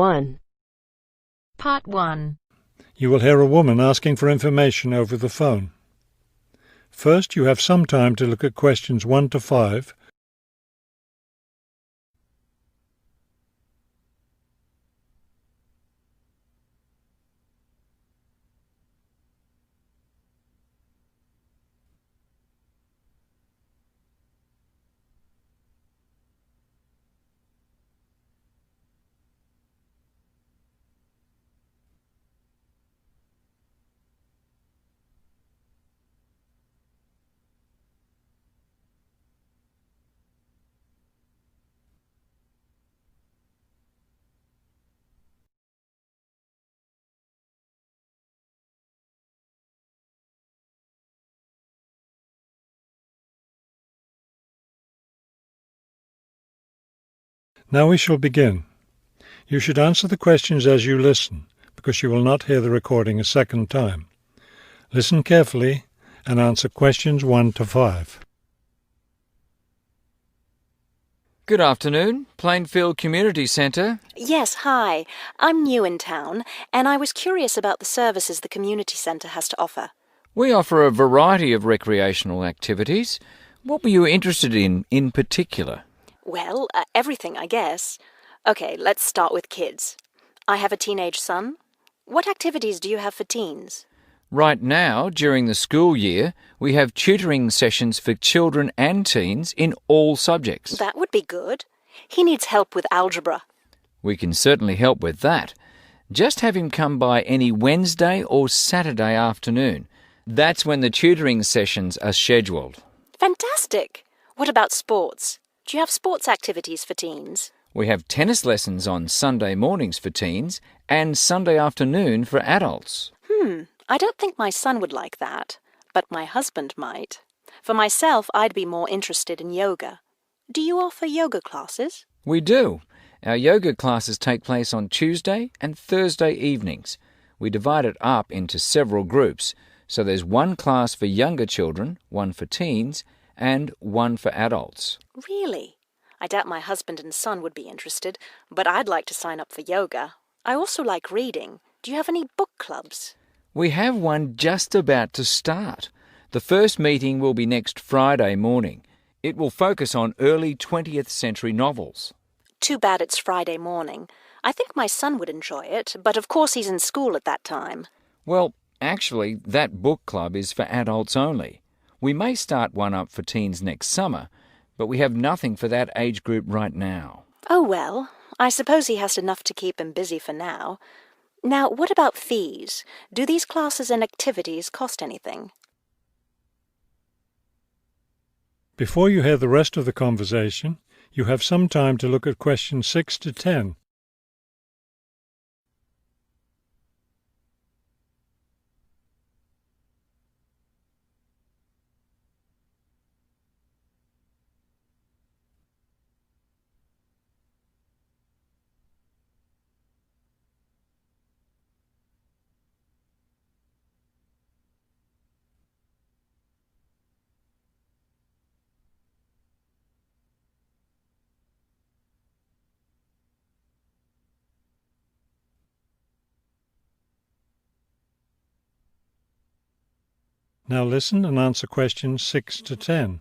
1. Part 1. You will hear a woman asking for information over the phone. First, you have some time to look at questions 1 to 5. Now we shall begin. You should answer the questions as you listen, because you will not hear the recording a second time. Listen carefully and answer questions 1 to 5. Good afternoon, Plainfield Community Centre. Yes, hi. I'm new in town, and I was curious about the services the community centre has to offer. We offer a variety of recreational activities. What were you interested in particular? Well, everything, I guess. Okay, let's start with kids. I have a teenage son. What activities do you have for teens? Right now, during the school year, we have tutoring sessions for children and teens in all subjects. That would be good. He needs help with algebra. We can certainly help with that. Just have him come by any Wednesday or Saturday afternoon. That's when the tutoring sessions are scheduled. Fantastic! What about sports? Do you have sports activities for teens? We have tennis lessons on Sunday mornings for teens and Sunday afternoon for adults. I don't think my son would like that, but my husband might. For myself, I'd be more interested in yoga. Do you offer yoga classes? We do. Our yoga classes take place on Tuesday and Thursday evenings. We divide it up into several groups, so there's one class for younger children, one for teens, and one for adults. Really? I doubt my husband and son would be interested, but I'd like to sign up for yoga. I also like reading. Do you have any book clubs? We have one just about to start. The first meeting will be next Friday morning. It will focus on early 20th century novels. Too bad it's Friday morning. I think my son would enjoy it, but of course he's in school at that time. Well, actually, that book club is for adults only. We may start one up for teens next summer, but we have nothing for that age group right now. Oh well, I suppose he has enough to keep him busy for now. Now, what about fees? Do these classes and activities cost anything? Before you hear the rest of the conversation, you have some time to look at questions 6 to 10. Now listen and answer questions 6 to 10.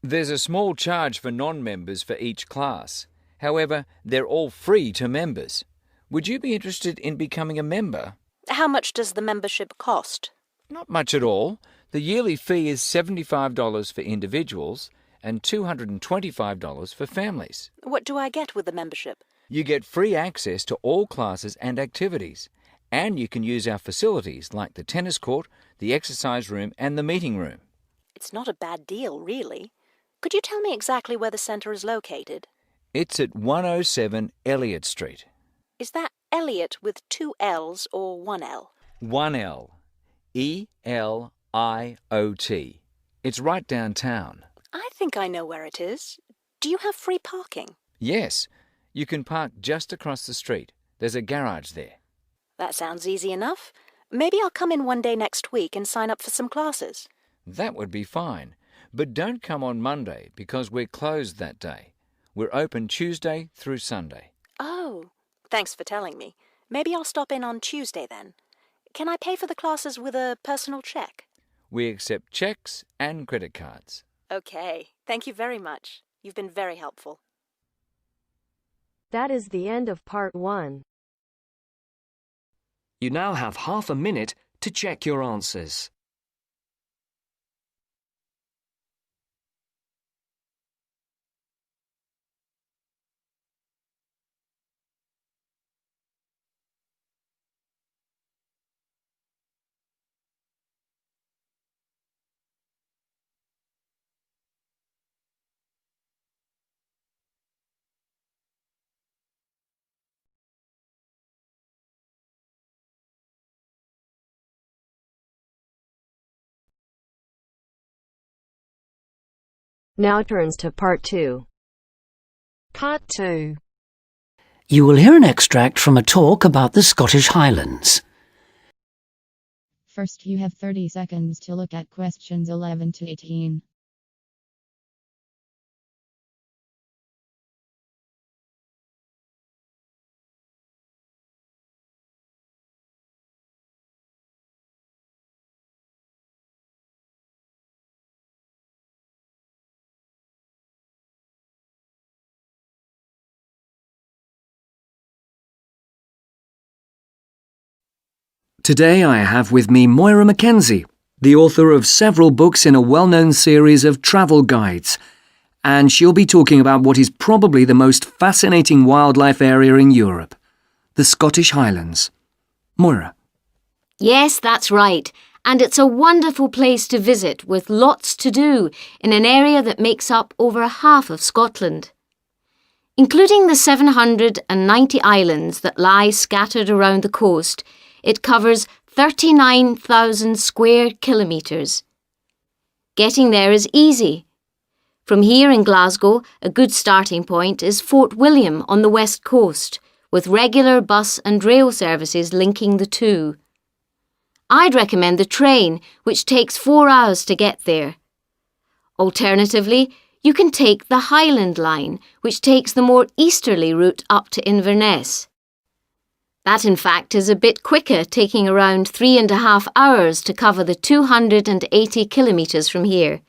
There's a small charge for non-members for each class. However, they're all free to members. Would you be interested in becoming a member? How much does the membership cost? Not much at all. The yearly fee is $75 for individuals and $225 for families. What do I get with the membership? You get free access to all classes and activities, and you can use our facilities like the tennis court, the exercise room and the meeting room. It's not a bad deal, really. Could you tell me exactly where the centre is located? It's at 107 Elliott Street. Is that Elliot with 2 L's or 1 L? 1 L. E-L-I-O-T. It's right downtown. I think I know where it is. Do you have free parking? Yes. You can park just across the street. There's a garage there. That sounds easy enough. Maybe I'll come in one day next week and sign up for some classes. That would be fine. But don't come on Monday because we're closed that day. We're open Tuesday through Sunday. Oh, thanks for telling me. Maybe I'll stop in on Tuesday then. Can I pay for the classes with a personal check? We accept cheques and credit cards. Okay, thank you very much. You've been very helpful. That is the end of part 1. You now have half a minute to check your answers. Now turns to part 2. Part 2. You will hear an extract from a talk about the Scottish Highlands. First, you have 30 seconds to look at questions 11 to 18. Today I have with me Moira Mackenzie, the author of several books in a well-known series of travel guides, and she'll be talking about what is probably the most fascinating wildlife area in Europe, the Scottish Highlands. Moira. Yes, that's right. And it's a wonderful place to visit with lots to do in an area that makes up over half of Scotland. Including the 790 islands that lie scattered around the coast, it covers 39,000 square kilometres. Getting there is easy. From here in Glasgow, a good starting point is Fort William on the west coast, with regular bus and rail services linking the two. I'd recommend the train, which takes 4 hours to get there. Alternatively, you can take the Highland Line, which takes the more easterly route up to Inverness. That, in fact, is a bit quicker, taking around 3.5 hours to cover the 280 kilometres from here.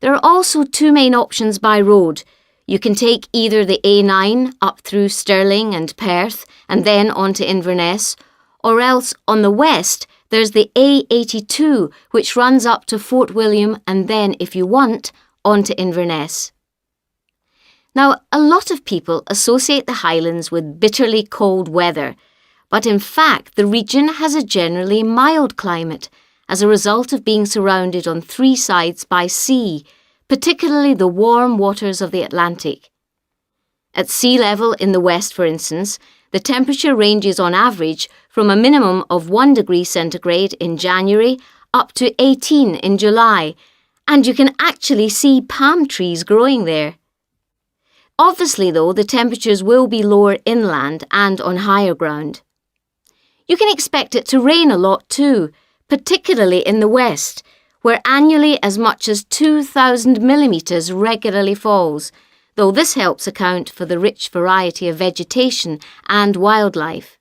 There are also two main options by road. You can take either the A9 up through Stirling and Perth and then on to Inverness, or else on the west there's the A82 which runs up to Fort William and then, if you want, on to Inverness. Now, a lot of people associate the Highlands with bitterly cold weather, but in fact the region has a generally mild climate as a result of being surrounded on 3 sides by sea, particularly the warm waters of the Atlantic. At sea level in the west, for instance, the temperature ranges on average from a minimum of 1 degree centigrade in January up to 18 in July, and you can actually see palm trees growing there. Obviously, though, the temperatures will be lower inland and on higher ground. You can expect it to rain a lot too, particularly in the west, where annually as much as 2,000 millimetres regularly falls, though this helps account for the rich variety of vegetation and wildlife.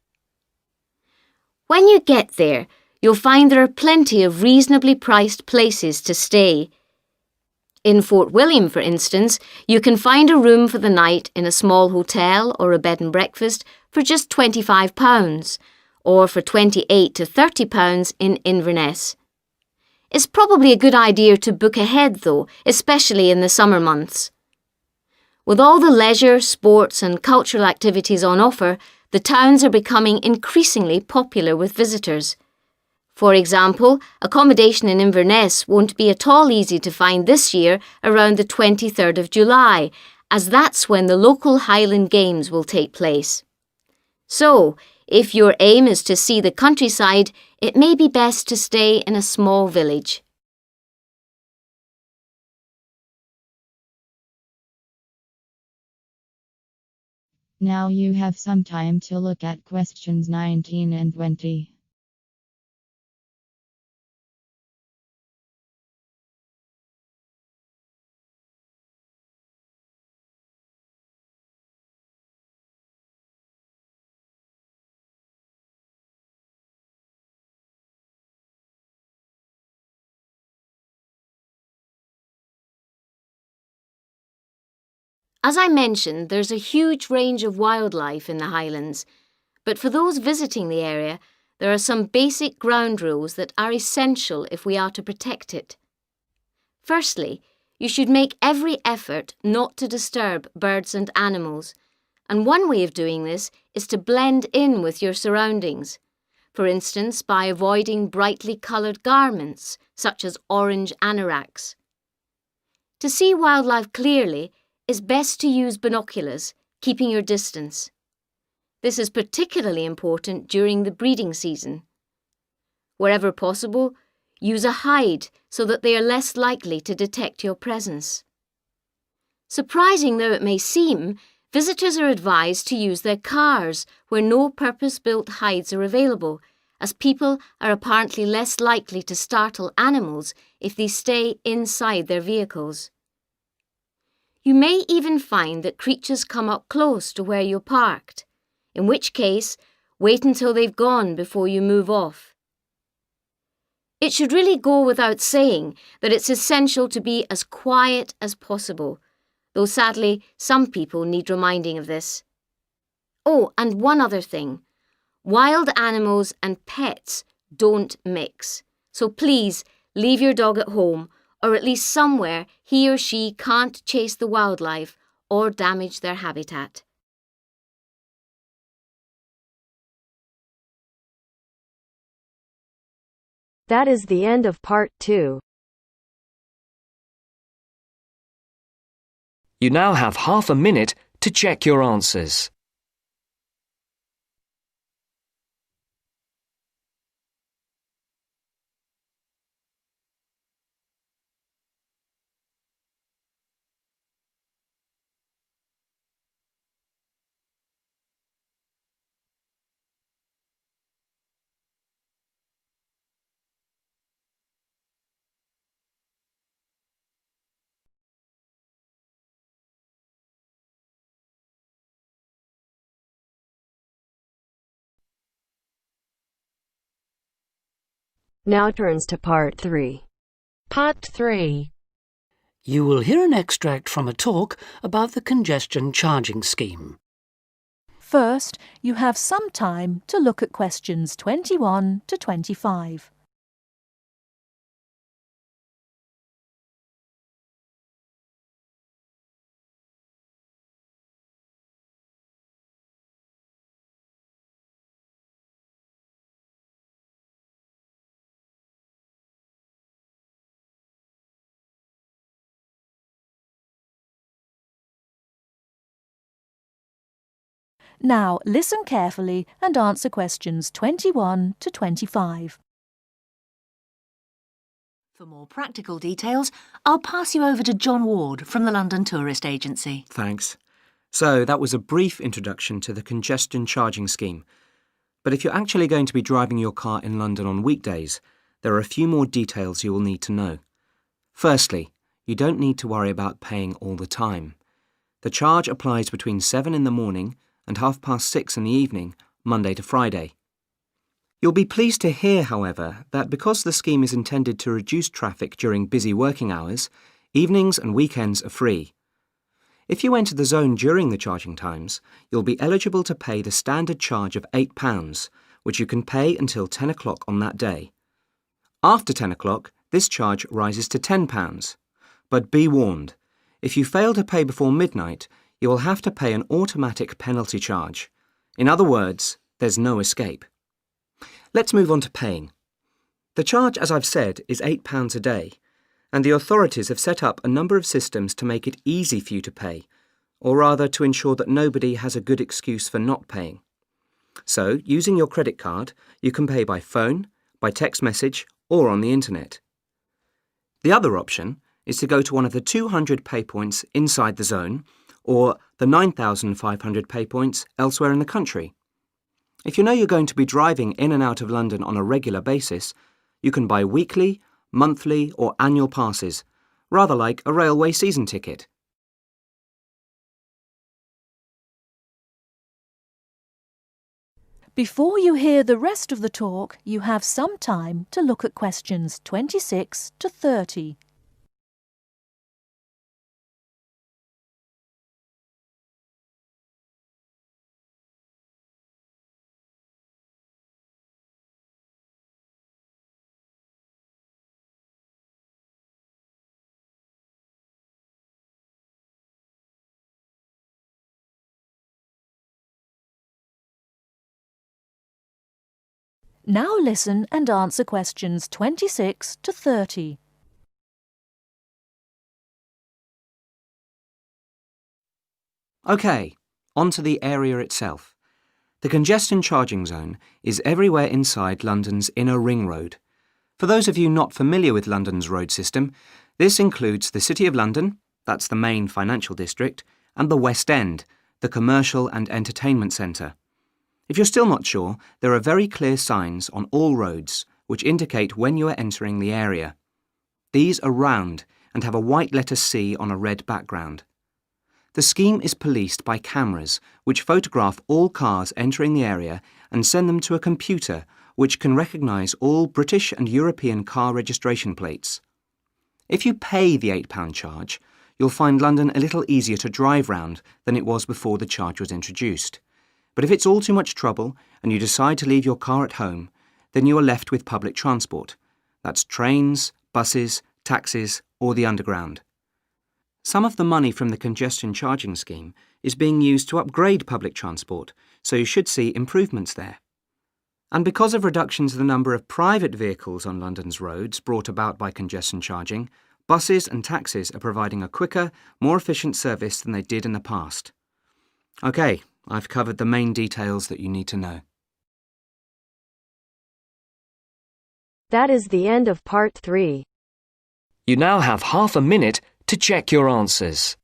When you get there, you'll find there are plenty of reasonably priced places to stay. In Fort William, for instance, you can find a room for the night in a small hotel or a bed and breakfast for just £25, or for £28 to £30 in Inverness. It's probably a good idea to book ahead though, especially in the summer months. With all the leisure, sports and cultural activities on offer, the towns are becoming increasingly popular with visitors. For example, accommodation in Inverness won't be at all easy to find this year around the 23rd of July, as that's when the local Highland Games will take place. So, if your aim is to see the countryside, it may be best to stay in a small village. Now you have some time to look at questions 19 and 20. As I mentioned, there's a huge range of wildlife in the Highlands, but for those visiting the area, there are some basic ground rules that are essential if we are to protect it. Firstly, you should make every effort not to disturb birds and animals, and one way of doing this is to blend in with your surroundings, for instance by avoiding brightly coloured garments such as orange anoraks. To see wildlife clearly, it's best to use binoculars, keeping your distance. This is particularly important during the breeding season. Wherever possible, use a hide so that they are less likely to detect your presence. Surprising though it may seem, visitors are advised to use their cars where no purpose-built hides are available, as people are apparently less likely to startle animals if they stay inside their vehicles. You may even find that creatures come up close to where you're parked, in which case, wait until they've gone before you move off. It should really go without saying that it's essential to be as quiet as possible, though sadly some people need reminding of this. Oh, and one other thing. Wild animals and pets don't mix, so please leave your dog at home or at least somewhere he or she can't chase the wildlife or damage their habitat. That is the end of part 2. You now have half a minute to check your answers. Now turns to part 3. Part 3. You will hear an extract from a talk about the congestion charging scheme. First, you have some time to look at questions 21 to 25. Now, listen carefully and answer questions 21 to 25. For more practical details, I'll pass you over to John Ward from the London Tourist Agency. Thanks. So, that was a brief introduction to the congestion charging scheme. But if you're actually going to be driving your car in London on weekdays, there are a few more details you will need to know. Firstly, you don't need to worry about paying all the time. The charge applies between 7 in the morning and 6:30 in the evening, Monday to Friday. You'll be pleased to hear, however, that because the scheme is intended to reduce traffic during busy working hours, evenings and weekends are free. If you enter the zone during the charging times, you'll be eligible to pay the standard charge of £8, which you can pay until 10 o'clock on that day. After 10 o'clock, this charge rises to £10. But be warned, if you fail to pay before midnight, you will have to pay an automatic penalty charge. In other words, there's no escape. Let's move on to paying. The charge, as I've said, is £8 a day, and the authorities have set up a number of systems to make it easy for you to pay, or rather to ensure that nobody has a good excuse for not paying. So, using your credit card, you can pay by phone, by text message, or on the internet. The other option is to go to one of the 200 pay points inside the zone, or the 9,500 pay points elsewhere in the country. If you know you're going to be driving in and out of London on a regular basis, you can buy weekly, monthly or annual passes, rather like a railway season ticket. Before you hear the rest of the talk, you have some time to look at questions 26 to 30. Now listen and answer questions 26 to 30. OK, on to the area itself. The congestion charging zone is everywhere inside London's inner ring road. For those of you not familiar with London's road system, this includes the City of London, that's the main financial district, and the West End, the commercial and entertainment centre. If you're still not sure, there are very clear signs on all roads which indicate when you are entering the area. These are round and have a white letter C on a red background. The scheme is policed by cameras which photograph all cars entering the area and send them to a computer which can recognise all British and European car registration plates. If you pay the £8 charge, you'll find London a little easier to drive round than it was before the charge was introduced. But if it's all too much trouble and you decide to leave your car at home, then you are left with public transport. That's trains, buses, taxis, or the underground. Some of the money from the congestion charging scheme is being used to upgrade public transport, so you should see improvements there. And because of reductions in the number of private vehicles on London's roads brought about by congestion charging, buses and taxis are providing a quicker, more efficient service than they did in the past. OK, I've covered the main details that you need to know. That is the end of part 3. You now have half a minute to check your answers.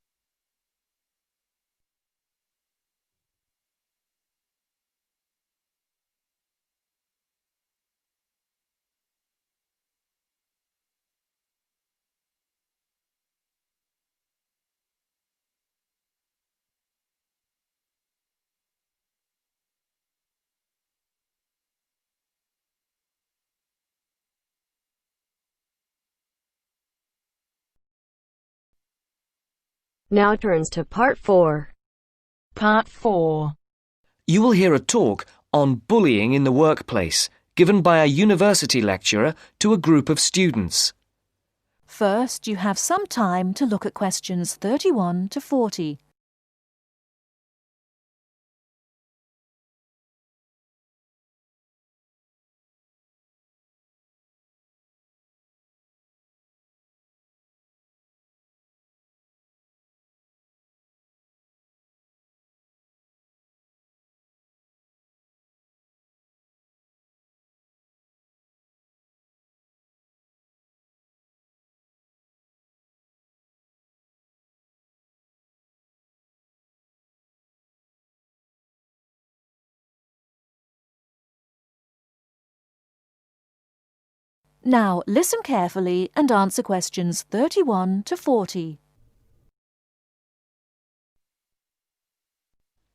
Now turns to part 4. Part 4. You will hear a talk on bullying in the workplace, given by a university lecturer to a group of students. First, you have some time to look at questions 31 to 40. Now listen carefully and answer questions 31 to 40.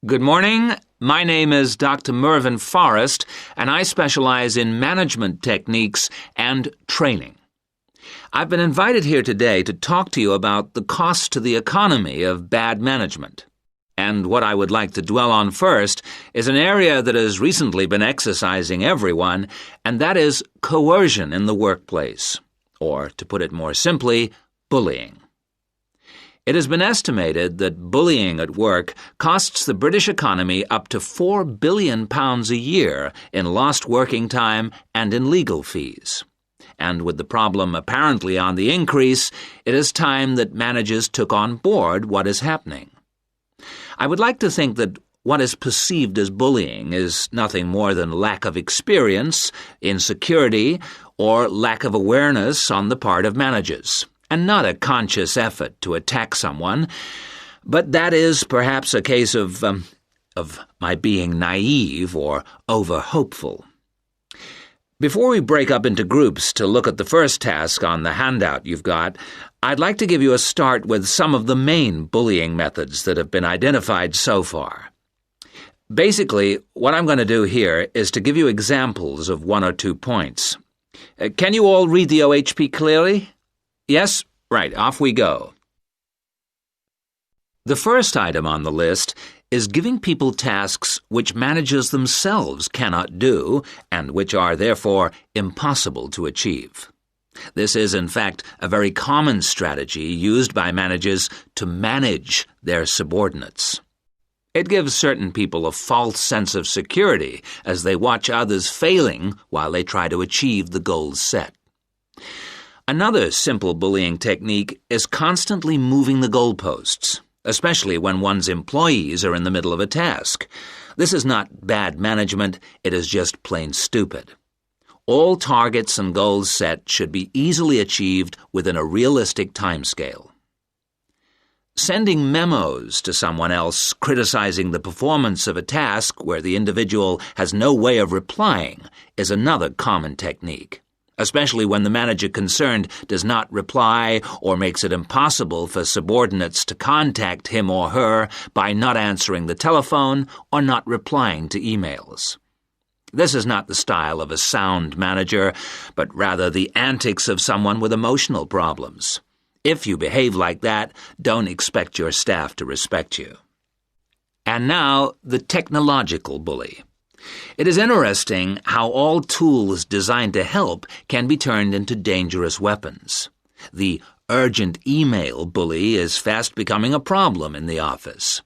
Good morning. My name is Dr. Mervyn Forrest, and I specialize in management techniques and training. I've been invited here today to talk to you about the cost to the economy of bad management. And what I would like to dwell on first is an area that has recently been exercising everyone, and that is coercion in the workplace, or, to put it more simply, bullying. It has been estimated that bullying at work costs the British economy up to £4 billion a year in lost working time and in legal fees. And with the problem apparently on the increase, it is time that managers took on board what is happening. I would like to think that what is perceived as bullying is nothing more than lack of experience, insecurity, or lack of awareness on the part of managers, and not a conscious effort to attack someone. But that is perhaps a case of my being naive or over-hopeful. Before we break up into groups to look at the first task on the handout you've got, I'd like to give you a start with some of the main bullying methods that have been identified so far. Basically, what I'm going to do here is to give you examples of 1 or 2 points. Can you all read the OHP clearly? Yes? Right, off we go. The first item on the list is giving people tasks which managers themselves cannot do and which are therefore impossible to achieve. This is, in fact, a very common strategy used by managers to manage their subordinates. It gives certain people a false sense of security as they watch others failing while they try to achieve the goals set. Another simple bullying technique is constantly moving the goalposts, especially when one's employees are in the middle of a task. This is not bad management, it is just plain stupid. All targets and goals set should be easily achieved within a realistic timescale. Sending memos to someone else criticizing the performance of a task where the individual has no way of replying is another common technique, especially when the manager concerned does not reply or makes it impossible for subordinates to contact him or her by not answering the telephone or not replying to emails. This is not the style of a sound manager, but rather the antics of someone with emotional problems. If you behave like that, don't expect your staff to respect you. And now, the technological bully. It is interesting how all tools designed to help can be turned into dangerous weapons. The urgent email bully is fast becoming a problem in the office.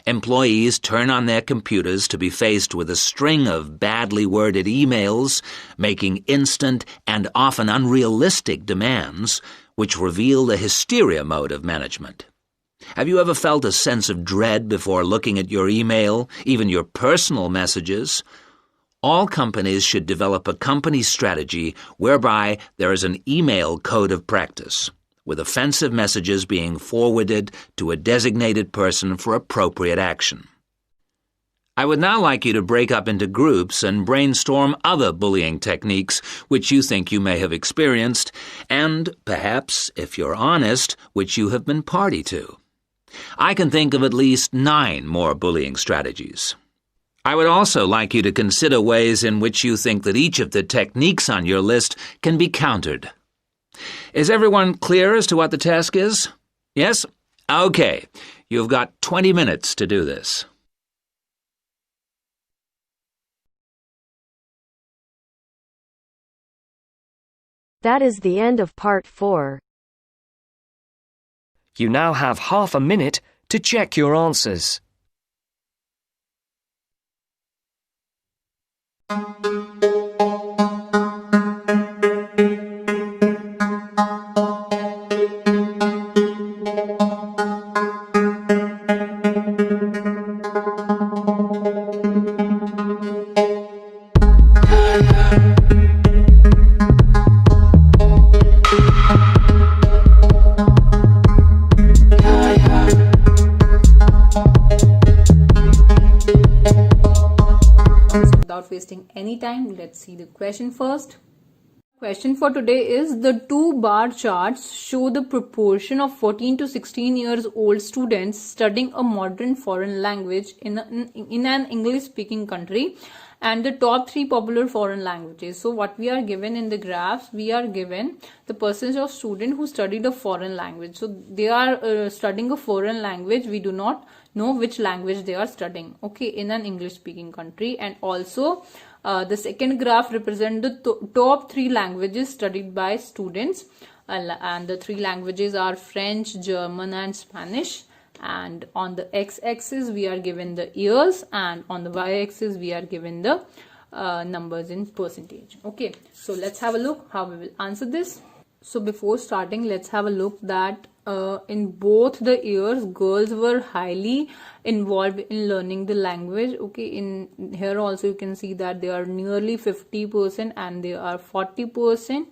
Employees turn on their computers to be faced with a string of badly worded emails, making instant and often unrealistic demands, which reveal the hysteria mode of management. Have you ever felt a sense of dread before looking at your email, even your personal messages? All companies should develop a company strategy whereby there is an email code of practice, with offensive messages being forwarded to a designated person for appropriate action. I would now like you to break up into groups and brainstorm other bullying techniques which you think you may have experienced, and perhaps, if you're honest, which you have been party to. I can think of at least 9 more bullying strategies. I would also like you to consider ways in which you think that each of the techniques on your list can be countered. Is everyone clear as to what the task is? Yes? Okay. You've got 20 minutes to do this. That is the end of part 4. You now have half a minute to check your answers. Without wasting any time, let's see the question first. Question for today is, the 2 bar charts show the proportion of 14 to 16 years old students studying a modern foreign language in an English speaking country and the top 3 popular foreign languages. So what we are given in the graphs, we are given the percentage of students who studied a foreign language. So they are studying a foreign language. We do not know which language they are studying, okay, in an English speaking country. And also the second graph represents the top 3 languages studied by students, and the 3 languages are French, German and Spanish. And on the x-axis we are given the years, and on the y-axis we are given the numbers in percentage. Okay, so let's have a look how we will answer this. So before starting, let's have a look that in both the years girls were highly involved in learning the language. Okay, in here also you can see that they are nearly 50% and they are 40%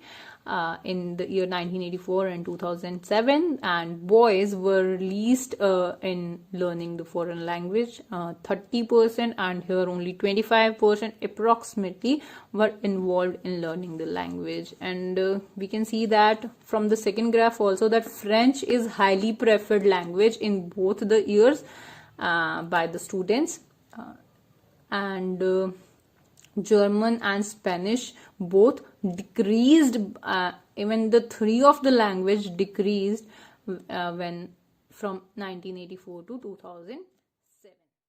in the year 1984 and 2007, and boys were least in learning the foreign language, 30%, and here only 25% approximately were involved in learning the language. And we can see that from the second graph also that French is highly preferred language in both the years by the students, and German and Spanish both decreased, even the 3 of the language decreased when from 1984 to 2007.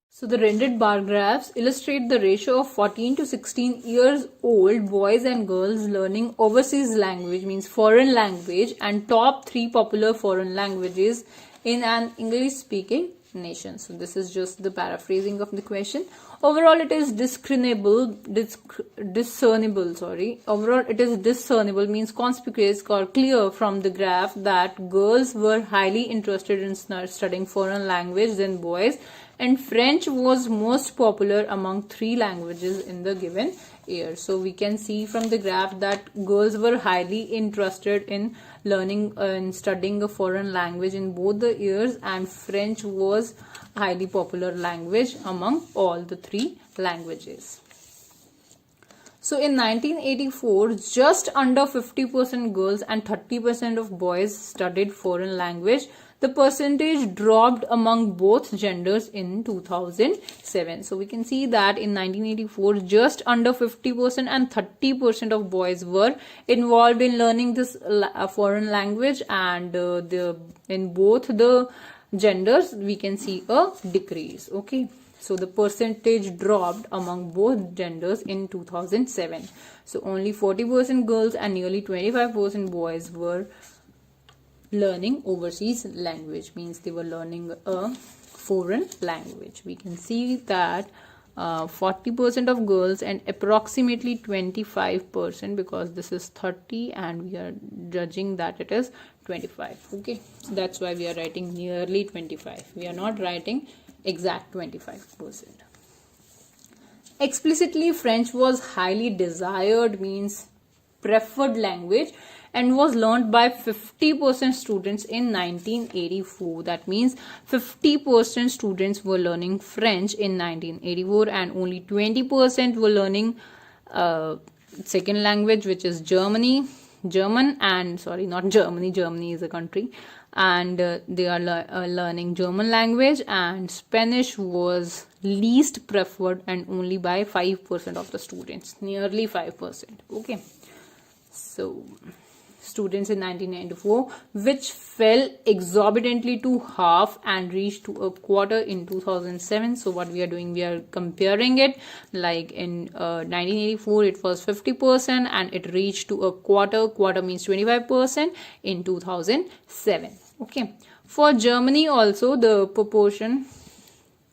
So the rendered bar graphs illustrate the ratio of 14 to 16 years old boys and girls learning overseas language, means foreign language, and top 3 popular foreign languages in an English speaking nation. So this is just the paraphrasing of the question. Overall, it is discernible. Overall, it is discernible means conspicuous or clear from the graph that girls were highly interested in studying foreign language than boys, and French was most popular among 3 languages in the given year. So we can see from the graph that girls were highly interested in learning and studying a foreign language in both the years, and French was highly popular language among all the 3 languages. So in 1984, just under 50% girls and 30% of boys studied foreign language. The percentage dropped among both genders in 2007. So we can see that in 1984, just under 50% and 30% of boys were involved in learning this foreign language, and in both the genders we can see a decrease. Okay, so the percentage dropped among both genders in 2007. So only 40% girls and nearly 25% boys were learning overseas language, means they were learning a foreign language. We can see that 40% of girls and approximately 25%, because this is 30 and we are judging that it is 25. Okay, so that's why we are writing nearly 25. We are not writing exact 25%. Explicitly, French was highly desired, means preferred language, and was learned by 50% students in 1984. That means 50% students were learning French in 1984, and only 20% were learning second language, which is German, and sorry, not Germany, Germany is a country, and they are learning German language, and Spanish was least preferred and only by 5% of the students, nearly 5%. Okay, so students in 1994, which fell exorbitantly to half and reached to a quarter in 2007. So what we are doing, we are comparing it, like in 1984 it was 50% and it reached to a quarter means 25% in 2007. Okay, for Germany also the proportion,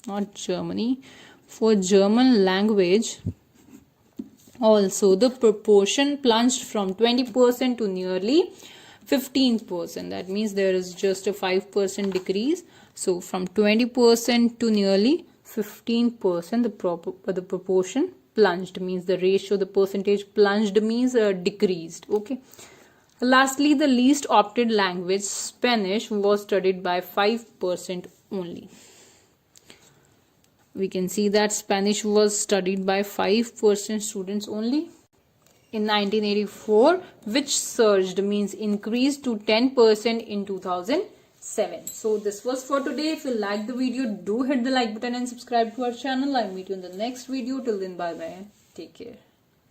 not Germany, for German language also the proportion plunged from 20% to nearly 15%. That means there is just a 5% decrease. So from 20% to nearly 15%, the proportion plunged, means the ratio, the percentage plunged means decreased. Okay. Lastly, the least opted language, Spanish, was studied by 5% only. We can see that Spanish was studied by 5% students only in 1984, which surged, means increased to 10% in 2007. So this was for today. If you liked the video, do hit the like button and subscribe to our channel. I'll meet you in the next video. Till then, bye bye. Take care.